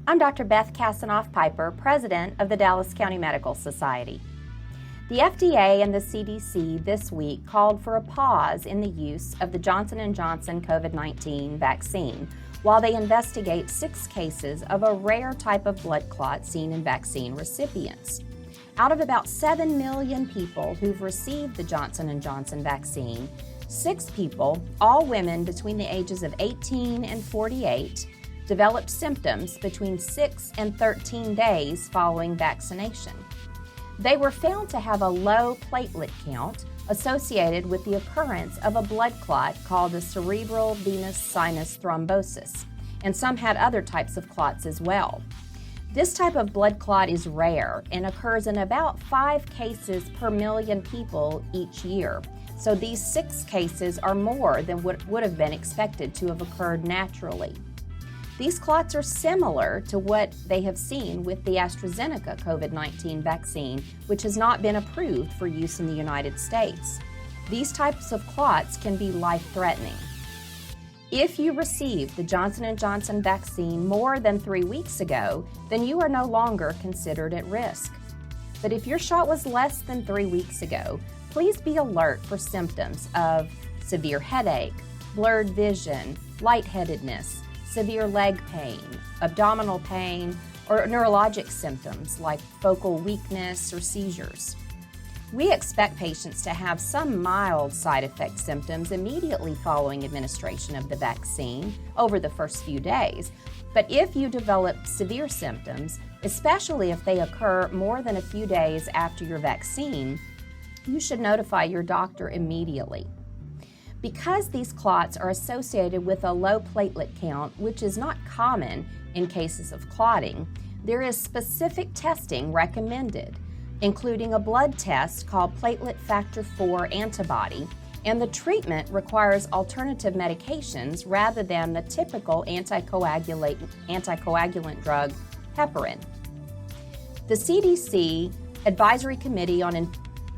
I'm Dr. Beth Kasanoff-Piper, President of the Dallas County Medical Society. The FDA and the CDC this week called for a pause in the use of the Johnson & Johnson COVID-19 vaccine while they investigate 6 cases of a rare type of blood clot seen in vaccine recipients. Out of about 7 million people who've received the Johnson & Johnson vaccine, 6 people, all women between the ages of 18 and 48, developed symptoms between 6 and 13 days following vaccination. They were found to have a low platelet count associated with the occurrence of a blood clot called a cerebral venous sinus thrombosis, and some had other types of clots as well. This type of blood clot is rare and occurs in about 5 cases per million people each year. So these 6 cases are more than what would have been expected to have occurred naturally. These clots are similar to what they have seen with the AstraZeneca COVID-19 vaccine, which has not been approved for use in the United States. These types of clots can be life-threatening. If you received the Johnson & Johnson vaccine more than 3 weeks ago, then you are no longer considered at risk. But if your shot was less than 3 weeks ago, please be alert for symptoms of severe headache, blurred vision, lightheadedness, severe leg pain, abdominal pain, or neurologic symptoms like focal weakness or seizures. We expect patients to have some mild side effect symptoms immediately following administration of the vaccine over the first few days. But if you develop severe symptoms, especially if they occur more than a few days after your vaccine, you should notify your doctor immediately. Because these clots are associated with a low platelet count, which is not common in cases of clotting, there is specific testing recommended, including a blood test called platelet factor 4 antibody, and the treatment requires alternative medications rather than the typical anticoagulant drug, heparin. The CDC Advisory Committee on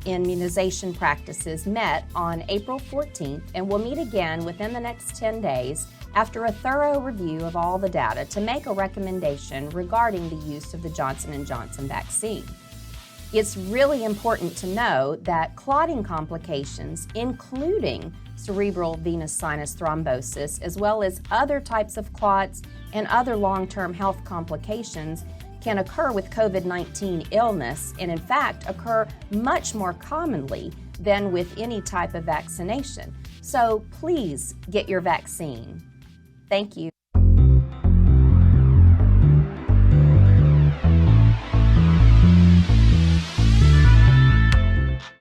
Immunization Practices met on April 14th and will meet again within the next 10 days after a thorough review of all the data to make a recommendation regarding the use of the Johnson & Johnson vaccine. It's really important to know that clotting complications, including cerebral venous sinus thrombosis, as well as other types of clots and other long-term health complications, can occur with COVID-19 illness and in fact occur much more commonly than with any type of vaccination. So please get your vaccine. Thank you.